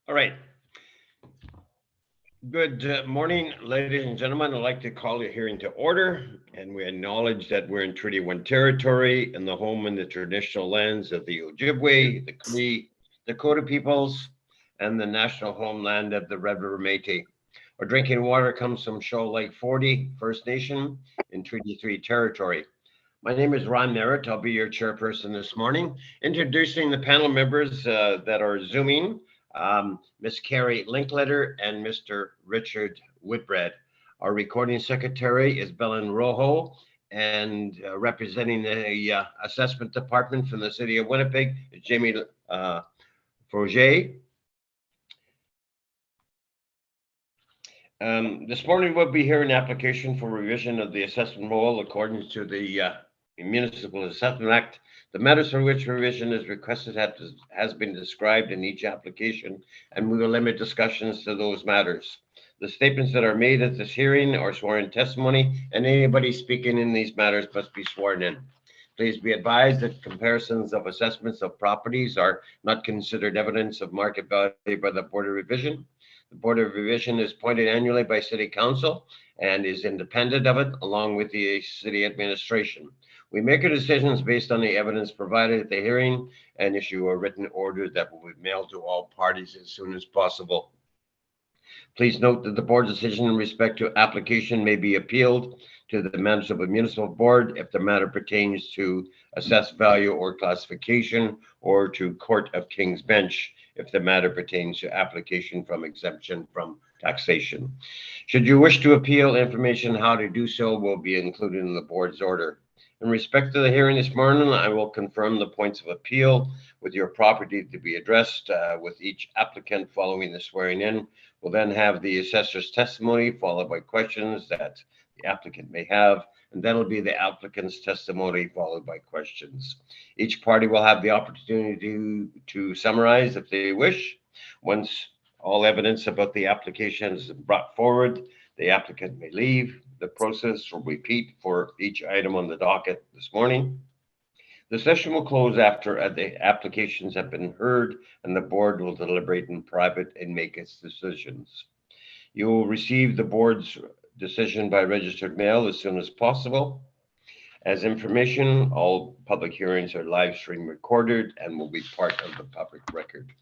All right. Good morning, ladies and gentlemen. I'd like to call your hearing to order, and we acknowledge that we're in Treaty 1 territory and the home and the traditional lands of the Ojibwe, the Cree, Dakota peoples, and the national homeland of the Red River Métis. Our drinking water comes from Shoal Lake 40 First Nation in Treaty 3 territory. My name is Ron Merritt. I'll be your chairperson this morning, introducing the panel members that are Zooming. Ms. Carrie Linkletter and Mr. Richard Whitbread. Our recording secretary is Belen Rojo, and representing the assessment department from the city of Winnipeg is Jamie Forget. This morning we'll be hearing an application for revision of the assessment roll according to the Municipal Assessment Act. The matters for which revision is requested has been described in each application, and we will limit discussions to those matters. The statements that are made at this hearing are sworn testimony, and anybody speaking in these matters must be sworn in. Please be advised that comparisons of assessments of properties are not considered evidence of market value by the Board of Revision. The Board of Revision is appointed annually by City Council and is independent of it, along with the City Administration. We make our decisions based on the evidence provided at the hearing and issue a written order that will be mailed to all parties as soon as possible. Please note that the board decision in respect to application may be appealed to the Manitoba Municipal Board if the matter pertains to assessed value or classification, or to Court of King's Bench if the matter pertains to application from exemption from taxation. Should you wish to appeal, information how to do so will be included in the board's order. In respect to the hearing this morning, I will confirm the points of appeal with your property to be addressed with each applicant following the swearing in. We'll then have the assessor's testimony followed by questions that the applicant may have, and that'll be the applicant's testimony followed by questions. Each party will have the opportunity to summarize if they wish. Once all evidence about the application is brought forward, the applicant may leave. The process will repeat for each item on the docket this morning. The session will close after the applications have been heard, and the board will deliberate in private and make its decisions. You will receive the board's decision by registered mail as soon as possible. As information, all public hearings are live stream recorded and will be part of the public record.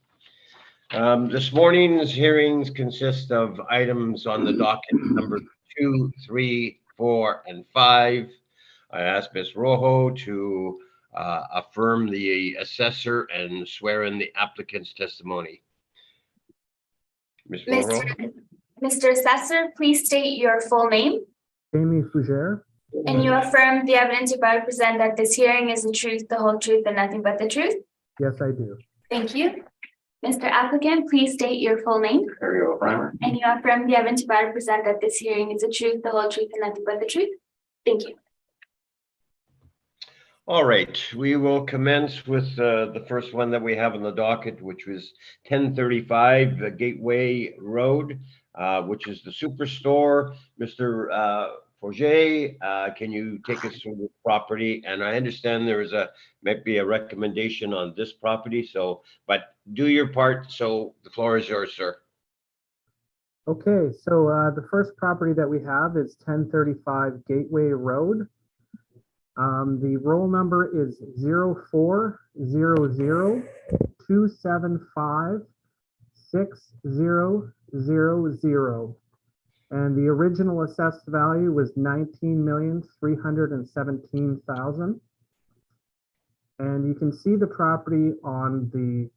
This morning's hearings consist of items on the docket number 2, 3, 4, and 5. I asked Ms. Rojo to affirm the assessor and swear in the applicant's testimony. Ms. Rojo? Mr. Assessor, please state your full name. Jamie Fougere. And you affirm the evidence you present that this hearing is the truth, the whole truth, and nothing but the truth? Yes, I do. Thank you. Mr. Applicant, please state your full name. And you affirm the evidence you present that this hearing is the truth, the whole truth, and nothing but the truth? Thank you. All right, we will commence with the first one that we have on the docket, which was 1035 Gateway Road, which is the Superstore. Mr. Forget, can you take us through the property? And I understand there is might be a recommendation on this property, but do your part. So the floor is yours, sir. Okay, so the first property that we have is 1035 Gateway Road. The roll number is 0400275600, and the original assessed value was $19,317,000. And you can see the property on the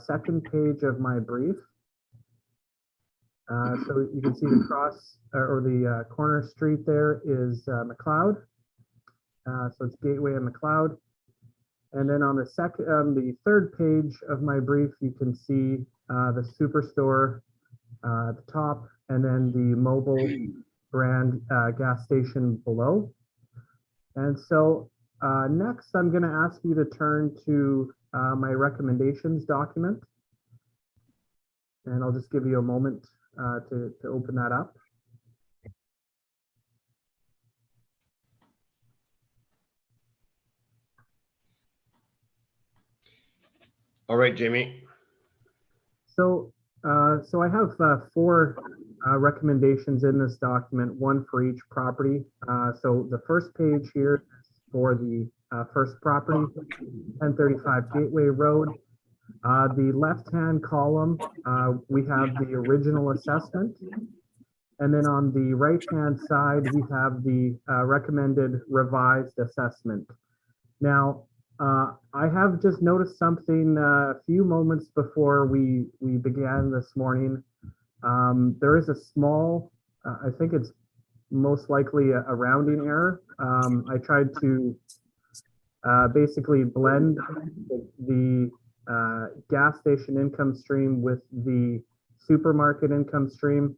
second page of my brief. So you can see the the corner street there is McLeod. So it's Gateway and McLeod. And then on the third page of my brief, you can see the Superstore at the top, and then the Mobile brand gas station below. And so next, I'm going to ask you to turn to my recommendations document. And I'll just give you a moment to open that up. All right, Jamie. So So I have four recommendations in this document, one for each property. So the first page here is for the first property, 1035 Gateway Road. The left-hand column, we have the original assessment. And then on the right-hand side, we have the recommended revised assessment. Now, I have just noticed something a few moments before we began this morning. There is a small, I think it's most likely a rounding error. I tried to basically blend the gas station income stream with the supermarket income stream.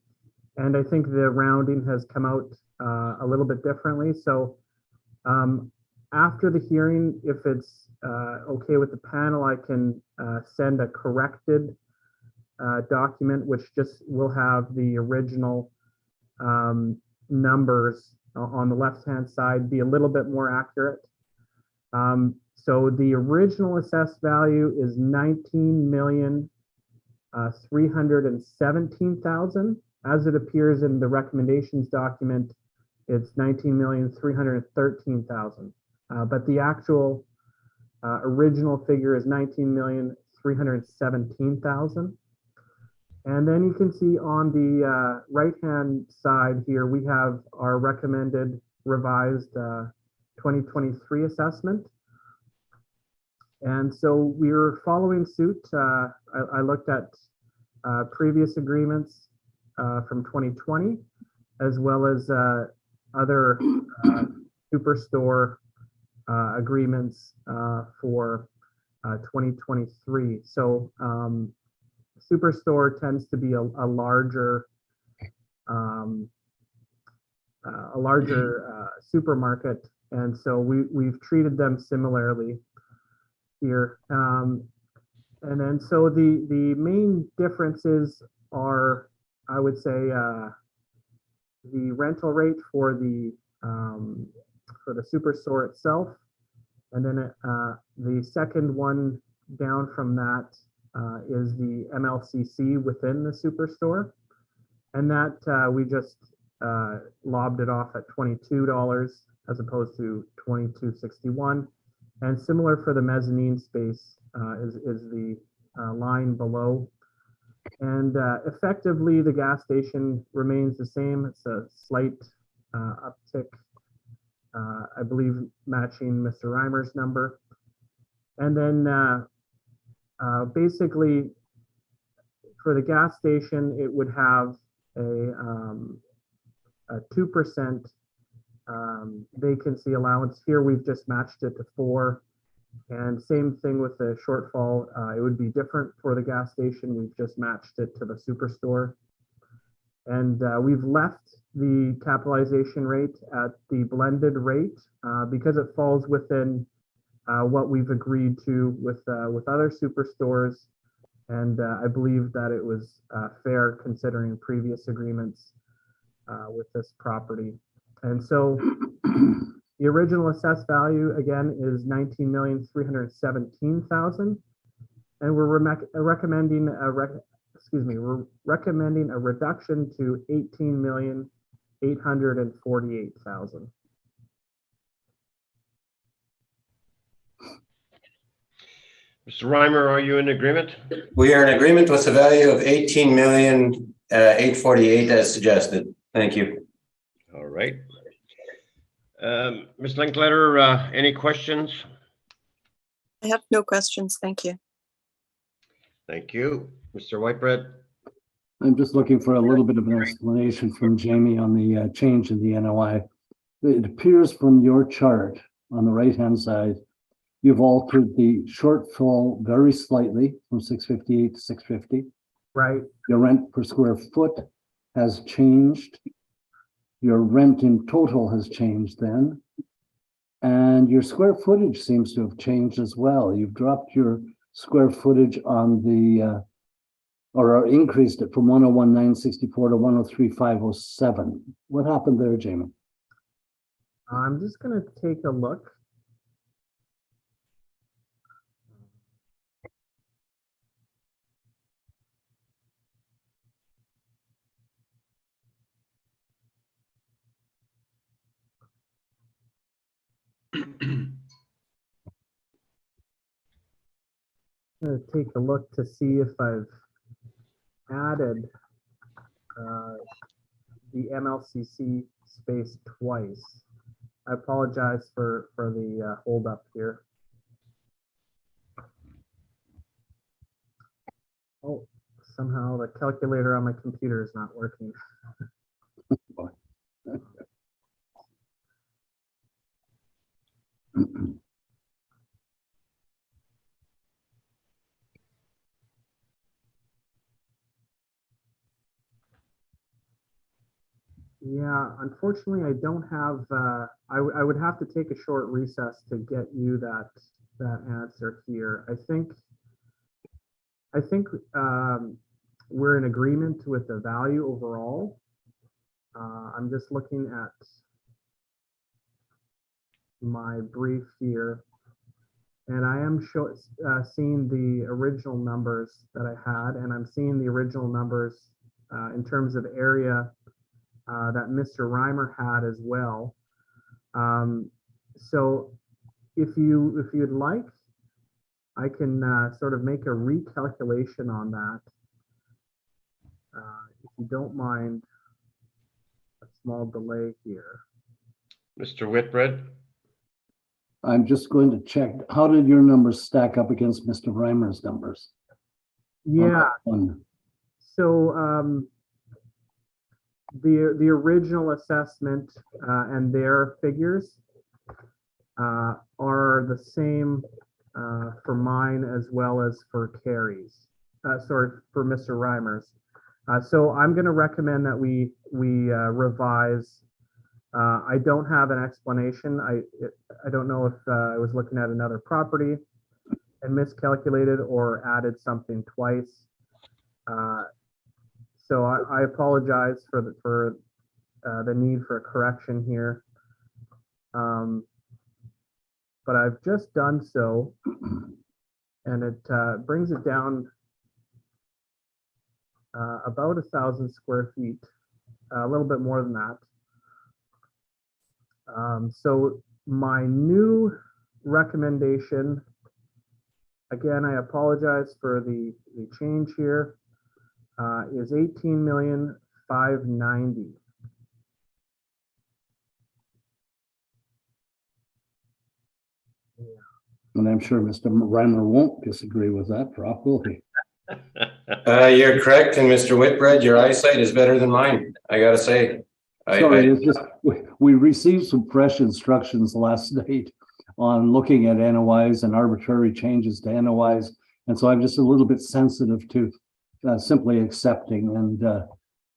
And I think the rounding has come out a little bit differently. So after the hearing, if it's okay with the panel, I can send a corrected document, which just will have the original numbers on the left-hand side be a little bit more accurate. So the original assessed value is 19,317,000. As it appears in the recommendations document, it's 19,313,000. But the actual original figure is 19,317,000. And then you can see on the right-hand side here, we have our recommended revised 2023 assessment. And so we were following suit. I looked at previous agreements from 2020, as well as other superstore agreements for 2023. So superstore tends to be a larger supermarket, and so we've treated them similarly here. And then so the main differences are, I would say, the rental rate for the superstore itself, and then the second one down from that is the MLCC within the superstore, and that we just lobbed it off at $22 as opposed to $22.61, and similar for the mezzanine space is the line below. And effectively, the gas station remains the same. It's a slight uptick, I believe, matching Mr. Reimer's number. And then basically, for the gas station, it would have a 2% vacancy allowance. Here, we've just matched it to 4%. And same thing with the shortfall. It would be different for the gas station. We've just matched it to the superstore. And we've left the capitalization rate at the blended rate because it falls within what we've agreed to with other superstores. And I believe that it was fair considering previous agreements with this property. And so the original assessed value again is 19,317,000, and we're recommending a reduction to 18,848,000. Mr. Reimer, are you in agreement? We are in agreement with the value of 18,848,000 as suggested. Thank you. All right. Ms. Linkletter, any questions? I have no questions. Thank you. Thank you. Mr. Whitebread? I'm just looking for a little bit of an explanation from Jamie on the change in the NOI. It appears from your chart on the right-hand side, you've altered the shortfall very slightly from 658 to 650. Right. Your rent per square foot has changed. Your rent in total has changed then. And your square footage seems to have changed as well. You've dropped your square footage on the, or increased it from 101,964 to 103,507. What happened there, Jamie? I'm just going to take a look. I'm gonna take a look to see if I've added the MLCC space twice. I apologize for the hold up here. Oh, somehow the calculator on my computer is not working. Yeah, unfortunately, I don't have, I would have to take a short recess to get you that answer here. I think we're in agreement with the value overall. I'm just looking at my brief here, and I am seeing the original numbers that I had, and I'm seeing the original numbers in terms of area that Mr. Reimer had as well. So if you'd like, I can sort of make a recalculation on that. If you don't mind a small delay here. Mr. Whitbread? I'm just going to check. How did your numbers stack up against Mr. Reimer's numbers? Yeah, so the original assessment and their figures are the same for mine as well as for Carrie's. Sorry, for Mr. Reimer's. So I'm going to recommend that we revise. I don't have an explanation. I don't know if I was looking at another property and miscalculated or added something twice. So I apologize for the need for a correction here. But I've just done so, and it brings it down about 1,000 square feet, a little bit more than that. So my new recommendation, again, I apologize for the change here, is 18,590,000. And I'm sure Mr. Reimer won't disagree with that drop, will he? You're correct, and Mr. Whitbread, your eyesight is better than mine, I gotta say. Sorry, it's just, we received some fresh instructions last night on looking at NOIs and arbitrary changes to NOIs. And so I'm just a little bit sensitive to simply accepting, and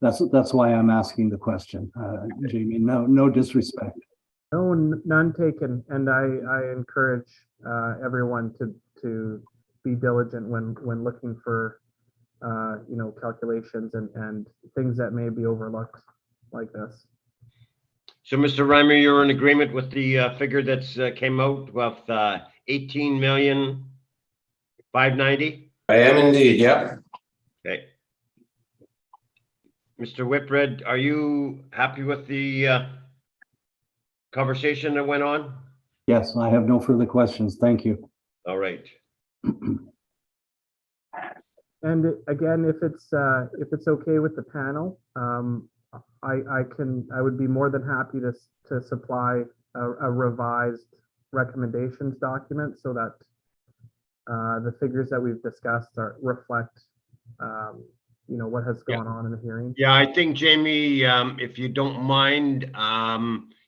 that's why I'm asking the question, Jamie. No disrespect. No, none taken, and I encourage everyone to be diligent when looking for calculations and things that may be overlooked like this. So, Mr. Reimer, you're in agreement with the figure that's came out with 18,590,000? I am indeed, yeah. Okay. Mr. Whitbread, are you happy with the conversation that went on? Yes, I have no further questions. Thank you. All right. And again, if it's okay with the panel, I would be more than happy to supply a revised recommendations document so that the figures that we've discussed reflect what has gone on in the hearing. Yeah, I think, Jamie, if you don't mind,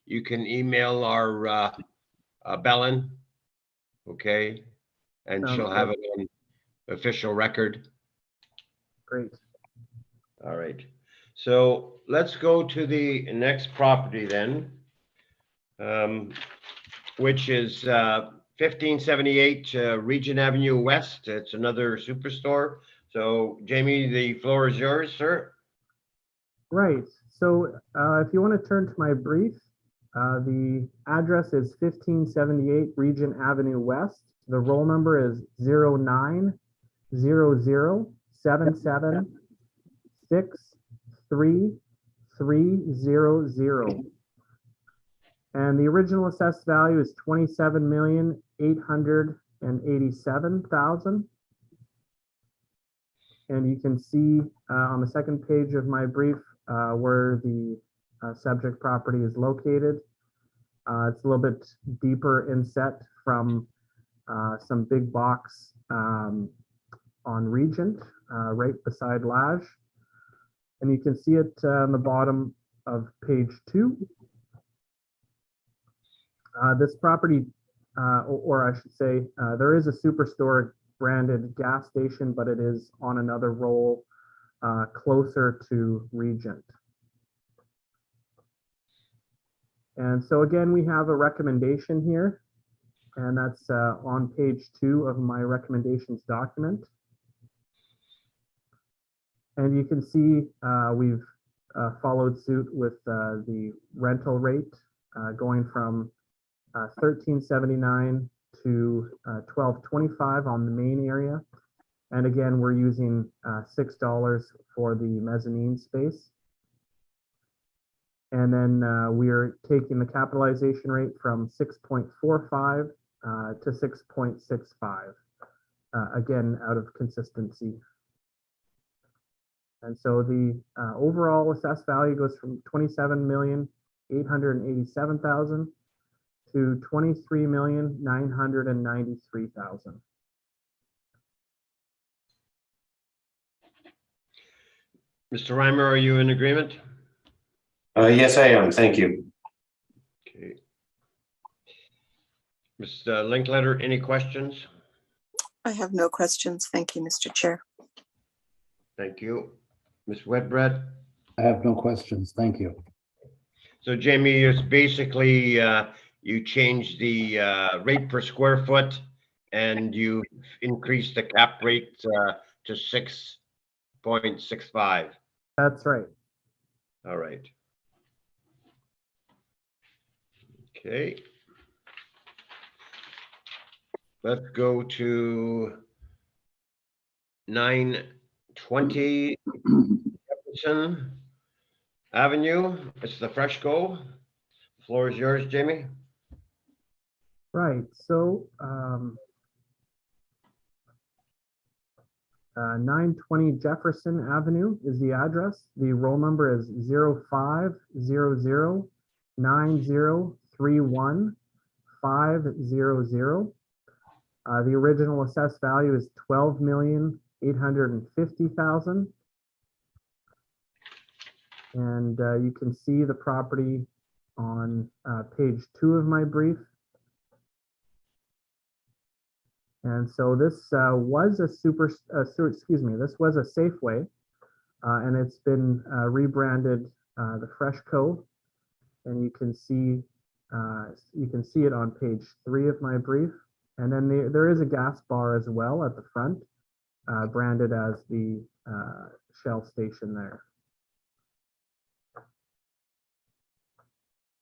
you can email our Belen, okay? And Sounds she'll have it on official record. Great. All right. So let's go to the next property then, which is 1578 Regent Avenue West. It's another superstore. So Jamie, the floor is yours, sir. Right. So if you want to turn to my brief, the address is 1578 Regent Avenue West. The roll number is 090077633300. And the original assessed value is 27,887,000. And you can see on the second page of my brief where the subject property is located. It's a little bit deeper inset from some big box on Regent, right beside Lage. And you can see it on the bottom of page 2. This property, or I should say, there is a Superstore branded gas station, but it is on another roll closer to Regent. And so again, we have a recommendation here, and that's on page 2 of my recommendations document. And you can see we've followed suit with the rental rate going from $13.79 to $12.25 on the main area. And again, we're using $6 for the mezzanine space. And then we're taking the capitalization rate from 6.45 to 6.65, again, out of consistency. And so the overall assessed value goes from $27,887,000 to $23,993,000. Mr. Reimer, are you in agreement? Yes, I am. Thank you. Okay. Mr. Linkletter, any questions? I have no questions. Thank you, Mr. Chair. Thank you. Ms. Whitbread? I have no questions. Thank you. So Jamie, it's basically you changed the rate per square foot and you increased the cap rate to 6.65. That's right. All right. Okay. Let's go to 920 Jefferson Avenue. It's the Fresh Go. The floor is yours, Jamie. Right. So 920 Jefferson Avenue is the address. The roll number is 05009031 the original assessed value is $12,850,000. And you can see the property on page 2 of my brief. And so this was a this was a Safeway, and it's been rebranded the Fresh Co. And you can see it on page 3 of my brief. And then there is a gas bar as well at the front, branded as the Shell station there.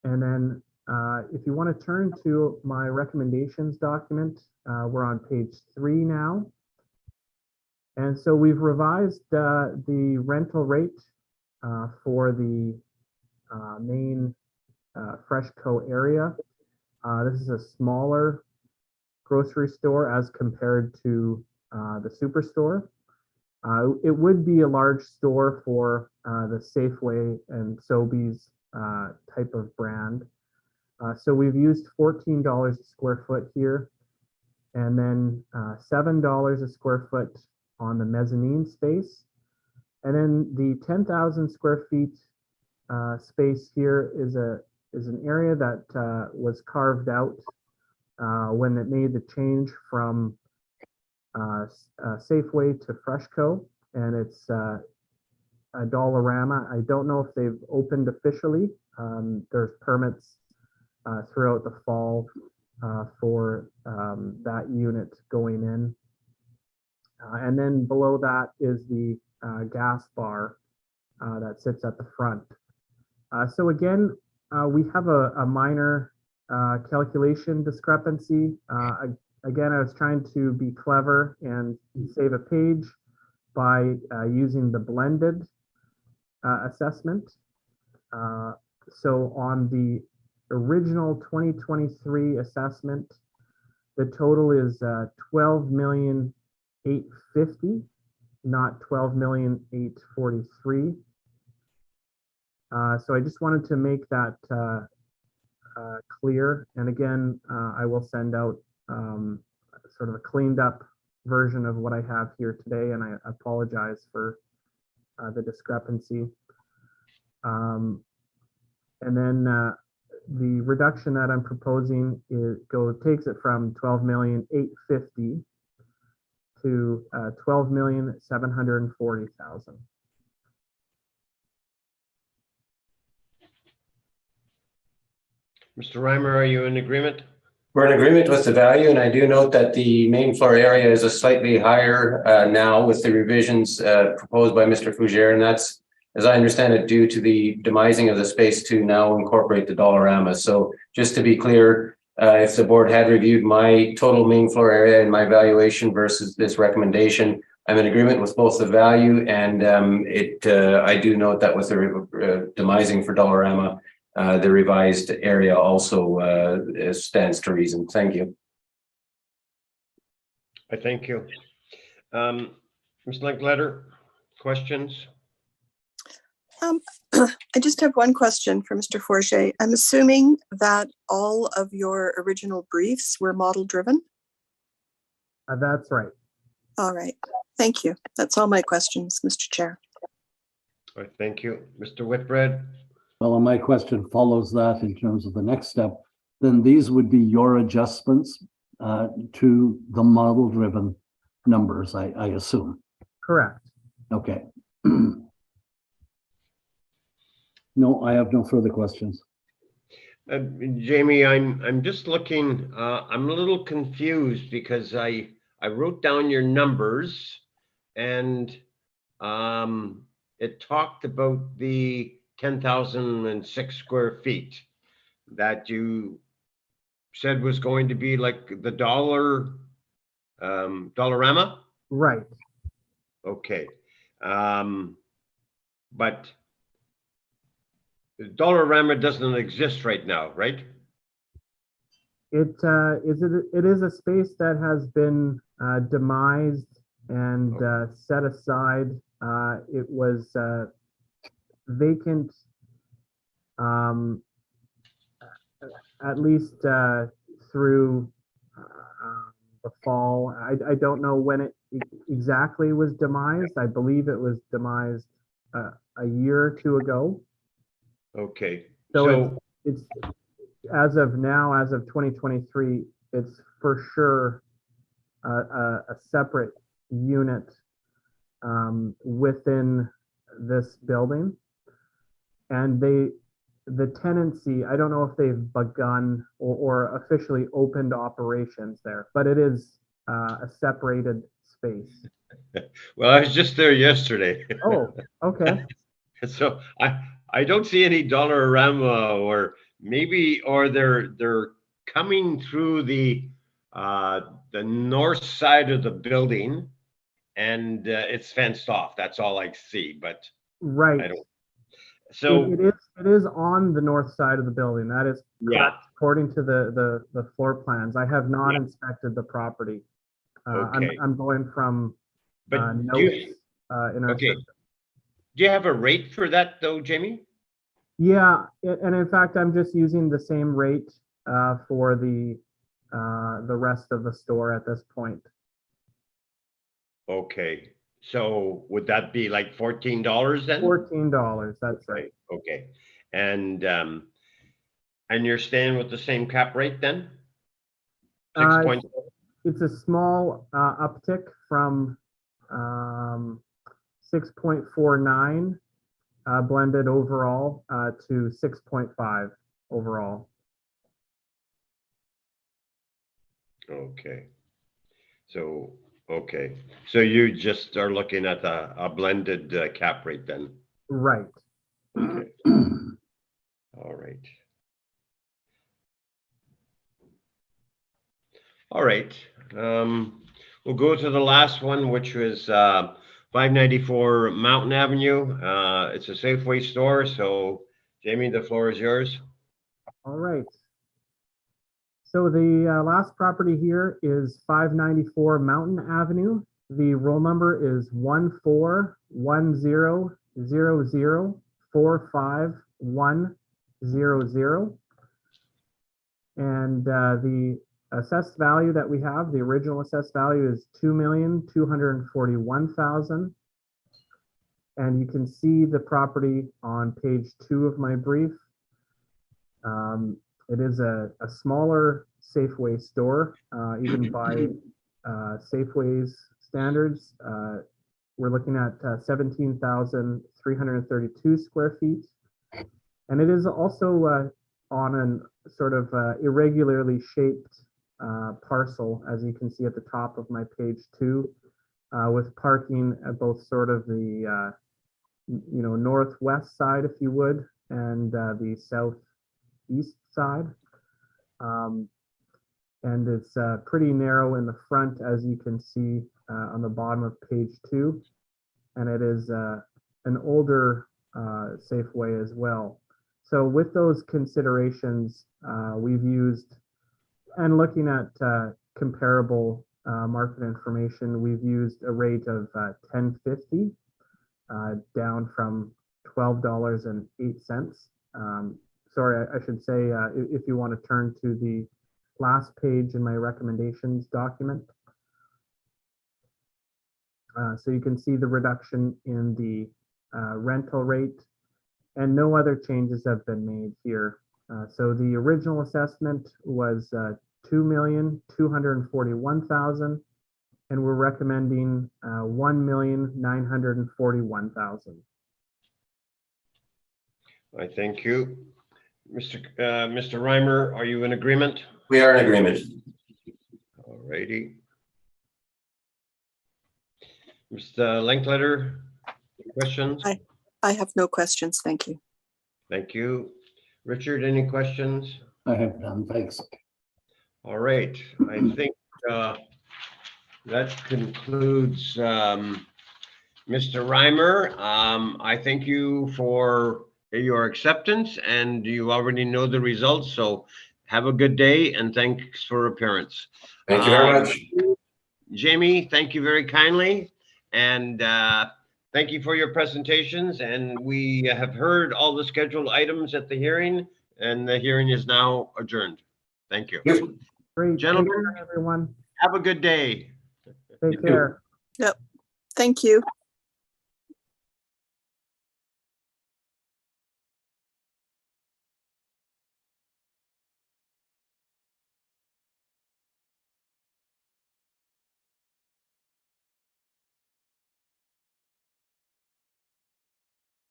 And then if you want to turn to my recommendations document, we're on page 3 now. And so we've revised the rental rate for the main Fresh Co area. This is a smaller grocery store as compared to the Superstore. It would be a large store for the Safeway and Sobeys type of brand. So we've used $14 a square foot here, and then $7 a square foot on the mezzanine space. And then the 10,000 square feet space here is an area that was carved out when it made the change from Safeway to Fresh Co. And it's a Dollarama. I don't know if they've opened officially. There's permits throughout the fall for that unit going in. And then below that is the gas bar that sits at the front. So again, we have a minor calculation discrepancy. Again, I was trying to be clever and save a page by using the blended assessment. So on the original 2023 assessment, the total is $12,850,000, not 12,843,000. So I just wanted to make that clear. And again, I will send out sort of a cleaned up version of what I have here today, and I apologize for the discrepancy. And then the reduction that I'm proposing takes it from 12,850,000 to 12,740,000. Mr. Reimer, are you in agreement? We're in agreement with the value, and I do note that the main floor area is a slightly higher now with the revisions proposed by Mr. Fougere, and that's, as I understand it, due to the demising of the space to now incorporate the Dollarama. So just to be clear, if the board had reviewed my total main floor area and my valuation versus this recommendation, I'm in agreement with both the value and I do note that with the demising for Dollarama, the revised area also stands to reason. Thank you. I thank you. Ms. Linkletter, questions? I just have one question for Mr. Forget. I'm assuming that all of your original briefs were model driven? That's right. All right. Thank you. That's all my questions, Mr. Chair. All right, thank you. Mr. Whitbread? Well, and my question follows that in terms of the next step. Then these would be your adjustments to the model-driven numbers, I assume. Correct. Okay. No, I have no further questions. Jamie, I'm just looking, I'm a little confused because I wrote down your numbers and it talked about the 10,006 square feet that you said was going to be like the Dollarama? Right. Okay. But the Dollarama doesn't exist right now, right? It is a space that has been demised and set aside. It was vacant at least through the fall. I don't know when it exactly was demised. I believe it was demised a year or two ago. Okay. So it's as of now, as of 2023, it's for sure a separate unit within this building. And the tenancy, I don't know if they've begun or officially opened operations there, but it is a separated space. Well, I was just there yesterday. Oh, okay. So I don't see any Dollarama, or maybe, or they're coming through the north side of the building, and it's fenced off. That's all I see, but Right. I don't. So it is on the north side of the building. That is correct, according to the floor plans. I have not inspected the property. Okay. I'm going from But notes in our system. Do you have a rate for that though, Jamie? Yeah, and in fact, I'm just using the same rate for the rest of the store at this point. Okay. So would that be like $14 then? $14, that's right. Okay. And you're staying with the same cap rate then? 6 point. It's a small uptick from 6.49 blended overall to 6.5 overall. Okay. So, okay. So you just are looking at a blended cap rate then? Right. Okay. All right. All right. We'll go to the last one, which was 594 Mountain Avenue. It's a Safeway store. So, Jamie, the floor is yours. All right. So the last property here is 594 Mountain Avenue. The roll number is 14100045100. And the assessed value that we have, the original assessed value is $2,241,000. And you can see the property on page 2 of my brief. It is a smaller Safeway store, even by Safeway's standards. We're looking at 17,332 square feet. And it is also on an sort of irregularly shaped parcel, as you can see at the top of my page 2, with parking at both sort of the northwest side, if you would, and the southeast side. And it's pretty narrow in the front, as you can see on the bottom of page 2. And it is an older Safeway as well. So with those considerations, we've used, and looking at comparable market information, we've used a rate of $10.50 down from $12.08. Sorry, I should say, if you want to turn to the last page in my recommendations document. So you can see the reduction in the rental rate, and no other changes have been made here. So the original assessment was $2,241,000, and we're recommending $1,941,000. I thank you. Mr. Reimer, are you in agreement? We are in agreement. All righty. Mr. Linkletter, questions? I have no questions. Thank you. Thank you. Richard, any questions? I have none, thanks. All right, I think that concludes Mr. Reimer. I thank you for your acceptance, and you already know the results, so have a good day and thanks for appearance. Thank you very much. Jamie, thank you very kindly, and thank you for your presentations, and we have heard all the scheduled items at the hearing, and the hearing is now adjourned. Thank you. Yep. Great. Gentlemen, Take care, everyone. have a good day. Take care. Thank you.